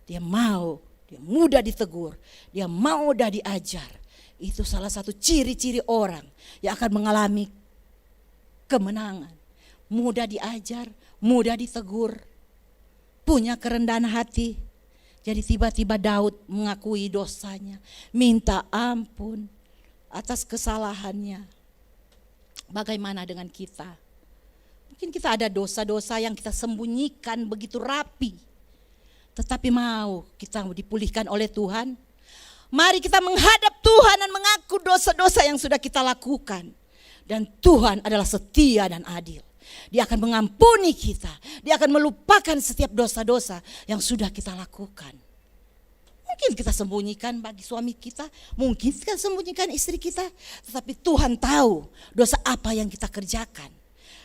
dia mudah ditegur, dia mudah diajar. Itu salah satu ciri-ciri orang yang akan mengalami kemenangan. Mudah diajar, mudah ditegur, punya kerendahan hati. Jadi tiba-tiba Daud mengakui dosanya, minta ampun atas kesalahannya. Bagaimana dengan kita? Mungkin kita ada dosa-dosa yang kita sembunyikan begitu rapi, tetapi mau kita dipulihkan oleh Tuhan. Mari kita menghadap Tuhan dan mengaku dosa-dosa yang sudah kita lakukan. Dan Tuhan adalah setia dan adil. Dia akan mengampuni kita. Dia akan melupakan setiap dosa-dosa yang sudah kita lakukan. Mungkin kita sembunyikan bagi suami kita, mungkin kita sembunyikan istri kita, tetapi Tuhan tahu dosa apa yang kita kerjakan.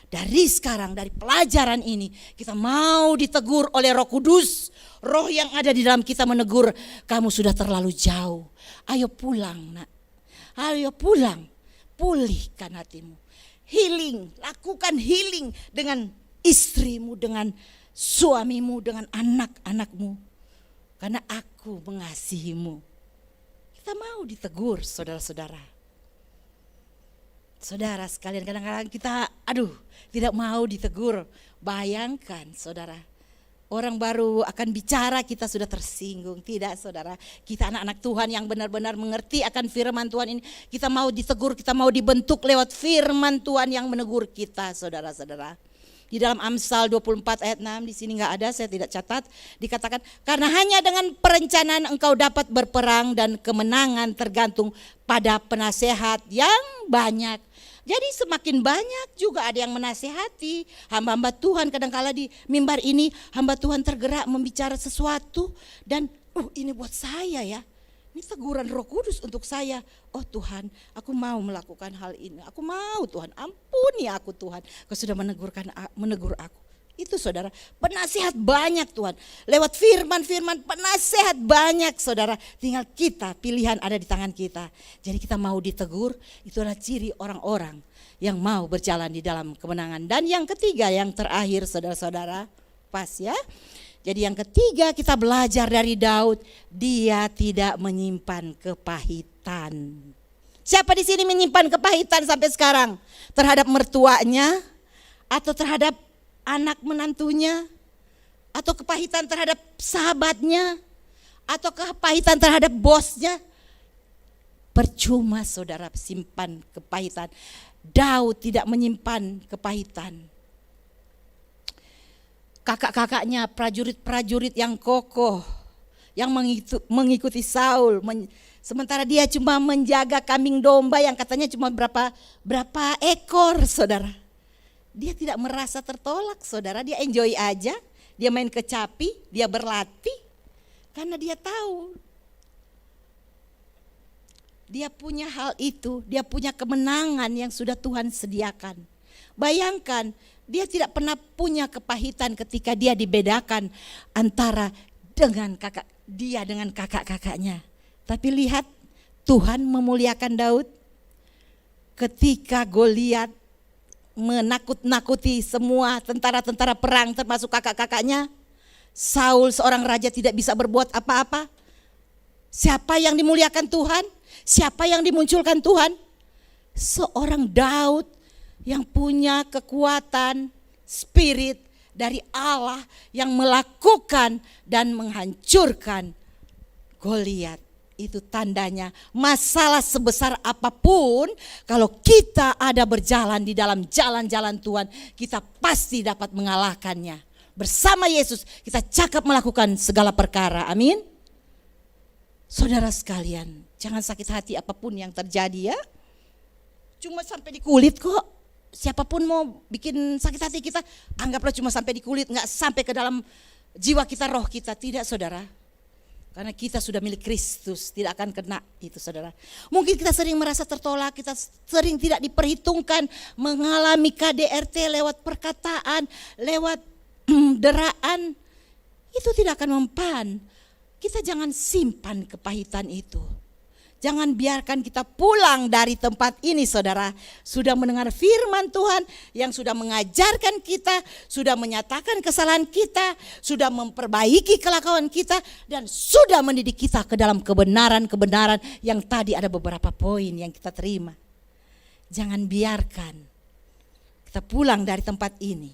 Dari sekarang, dari pelajaran ini, kita mau ditegur oleh Roh Kudus. Roh yang ada di dalam kita menegur, kamu sudah terlalu jauh. Ayo pulang, nak. Ayo pulang, pulihkan hatimu. Healing, lakukan healing dengan istrimu, dengan suamimu, dengan anak-anakmu. Karena aku mengasihimu. Kita mau ditegur, saudara-saudara. Saudara sekalian, kadang-kadang kita tidak mau ditegur. Bayangkan saudara, orang baru akan bicara kita sudah tersinggung. Tidak saudara, kita anak-anak Tuhan yang benar-benar mengerti akan firman Tuhan ini. Kita mau ditegur, kita mau dibentuk lewat firman Tuhan yang menegur kita, saudara-saudara. Di dalam Amsal 24 ayat 6, di sini enggak ada, saya tidak catat, dikatakan karena hanya dengan perencanaan engkau dapat berperang dan kemenangan tergantung pada penasehat yang banyak. Jadi semakin banyak juga ada yang menasehati. Hamba-hamba Tuhan kadang-kala di mimbar ini, hamba Tuhan tergerak membicara sesuatu dan ini buat saya ya. Ini teguran Roh Kudus untuk saya. Oh Tuhan, aku mau melakukan hal ini. Aku mau Tuhan, ampuni aku Tuhan. Kau sudah menegur aku. Itu saudara, penasihat banyak Tuhan. Lewat firman-firman penasihat banyak saudara. Tinggal kita, pilihan ada di tangan kita. Jadi kita mau ditegur, itu adalah ciri orang-orang yang mau berjalan di dalam kemenangan. Dan yang ketiga, yang terakhir saudara-saudara, pas ya. Jadi yang ketiga kita belajar dari Daud, dia tidak menyimpan kepahitan. Siapa di sini menyimpan kepahitan sampai sekarang? Terhadap mertuanya, atau terhadap anak menantunya, atau kepahitan terhadap sahabatnya, atau kepahitan terhadap bosnya? Percuma saudara simpan kepahitan. Daud tidak menyimpan kepahitan. kakak-kakaknya, prajurit-prajurit yang kokoh, yang mengikuti Saul. Sementara dia cuma menjaga kambing domba yang katanya cuma berapa ekor, saudara. Dia tidak merasa tertolak, saudara. Dia enjoy aja, dia main kecapi, dia berlatih. Karena dia tahu, dia punya hal itu, dia punya kemenangan yang sudah Tuhan sediakan. Bayangkan, dia tidak pernah punya kepahitan ketika dia dibedakan antara dengan kakak-kakaknya. Tapi lihat, Tuhan memuliakan Daud ketika Goliat menakut-nakuti semua tentara-tentara perang termasuk kakak-kakaknya. Saul seorang raja tidak bisa berbuat apa-apa. Siapa yang dimuliakan Tuhan? Siapa yang dimunculkan Tuhan? Seorang Daud yang punya kekuatan spirit dari Allah yang melakukan dan menghancurkan Goliat. Itu tandanya masalah sebesar apapun, kalau kita ada berjalan di dalam jalan-jalan Tuhan, kita pasti dapat mengalahkannya. Bersama Yesus kita cakap melakukan segala perkara. Amin. Saudara sekalian, jangan sakit hati apapun yang terjadi ya. Cuma sampai di kulit kok. Siapapun mau bikin sakit hati kita, anggaplah cuma sampai di kulit, gak sampai ke dalam jiwa kita, roh kita. Tidak, saudara. Karena kita sudah milik Kristus, tidak akan kena itu, saudara. Mungkin kita sering merasa tertolak, kita sering tidak diperhitungkan, mengalami KDRT lewat perkataan, lewat deraan. Itu tidak akan mempan. Kita jangan simpan kepahitan itu. Jangan biarkan kita pulang dari tempat ini, saudara. Sudah mendengar firman Tuhan yang sudah mengajarkan kita, sudah menyatakan kesalahan kita, sudah memperbaiki kelakuan kita, dan sudah mendidik kita ke dalam kebenaran-kebenaran yang tadi ada beberapa poin yang kita terima. Jangan biarkan kita pulang dari tempat ini.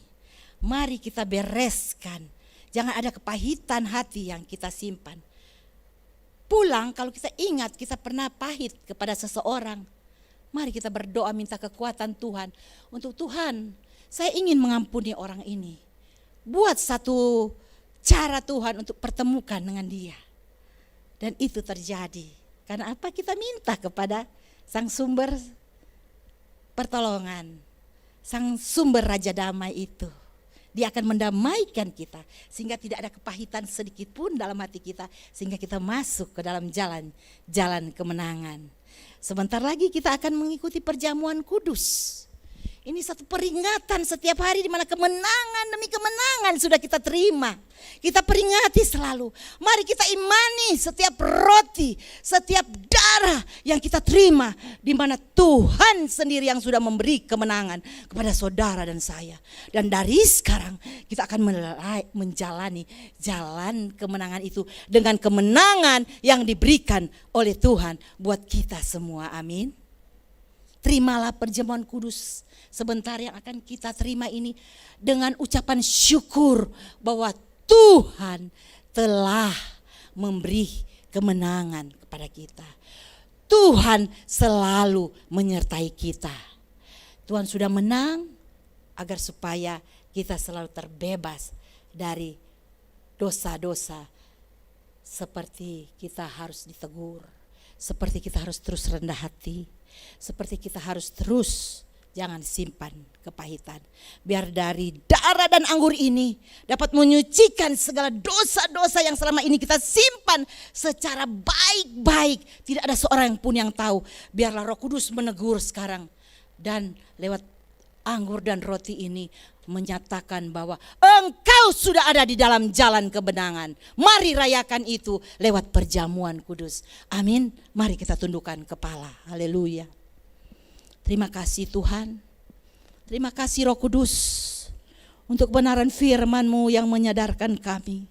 Mari kita bereskan. Jangan ada kepahitan hati yang kita simpan. Pulang kalau kita ingat kita pernah pahit kepada seseorang, mari kita berdoa minta kekuatan Tuhan. Untuk Tuhan, saya ingin mengampuni orang ini. Buat satu cara Tuhan untuk pertemukan dengan dia. Dan itu terjadi. Karena apa? Kita minta kepada Sang Sumber pertolongan, Sang Sumber Raja Damai itu. Dia akan mendamaikan kita sehingga tidak ada kepahitan sedikit pun dalam hati kita, sehingga kita masuk ke dalam jalan kemenangan. Sebentar lagi kita akan mengikuti perjamuan kudus. Ini satu peringatan setiap hari di mana kemenangan demi kemenangan sudah kita terima. Kita peringati selalu. Mari kita imani setiap roti, setiap darah yang kita terima, di mana Tuhan sendiri yang sudah memberi kemenangan kepada saudara dan saya. Dan dari sekarang kita akan menjalani jalan kemenangan itu dengan kemenangan yang diberikan oleh Tuhan buat kita semua. Amin. Terimalah perjamuan kudus sebentar yang akan kita terima ini dengan ucapan syukur bahwa Tuhan telah memberi kemenangan kepada kita. Tuhan selalu menyertai kita. Tuhan sudah menang agar supaya kita selalu terbebas dari dosa-dosa. Seperti kita harus ditegur, seperti kita harus terus rendah hati, seperti kita harus terus jangan simpan kepahitan. Biar dari darah dan anggur ini dapat menyucikan segala dosa-dosa yang selama ini kita simpan secara baik-baik. Tidak ada seorang pun yang tahu. Biarlah Roh Kudus menegur sekarang. Dan lewat anggur dan roti ini menyatakan bahwa engkau sudah ada di dalam jalan kebenangan. Mari rayakan itu lewat perjamuan kudus. Amin. Mari kita tundukkan kepala. Haleluya. Terima kasih Tuhan. Terima kasih Roh Kudus untuk kebenaran firman-Mu yang menyadarkan kami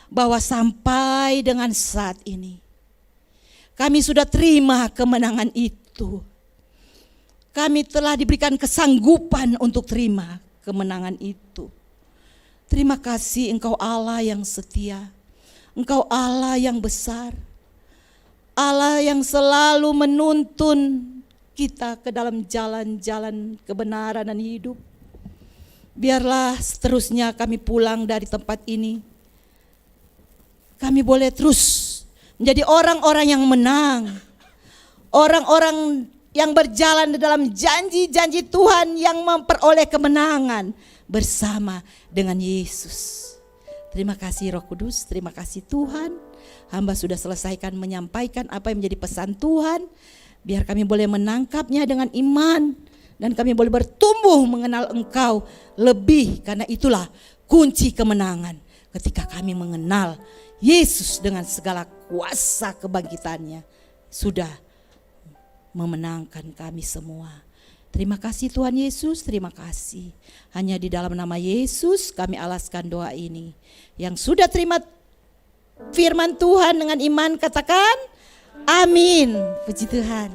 bahwa sampai dengan saat ini kami sudah terima kemenangan itu. Kami telah diberikan kesanggupan untuk terima kemenangan itu. Terima kasih Engkau Allah yang setia. Engkau Allah yang besar. Allah yang selalu menuntun kita ke dalam jalan-jalan kebenaran dan hidup. Biarlah seterusnya kami pulang dari tempat ini, kami boleh terus menjadi orang-orang yang menang, orang-orang yang berjalan di dalam janji-janji Tuhan yang memperoleh kemenangan bersama dengan Yesus. Terima kasih Roh Kudus, terima kasih Tuhan. Hamba sudah selesaikan menyampaikan apa yang menjadi pesan Tuhan. Biar kami boleh menangkapnya dengan iman dan kami boleh bertumbuh mengenal Engkau lebih, karena itulah kunci kemenangan. Ketika kami mengenal Yesus dengan segala kuasa kebangkitannya, sudah memenangkan kami semua. Terima kasih Tuhan Yesus, terima kasih. Hanya di dalam nama Yesus kami alaskan doa ini. Yang sudah terima firman Tuhan dengan iman katakan amin. Puji Tuhan.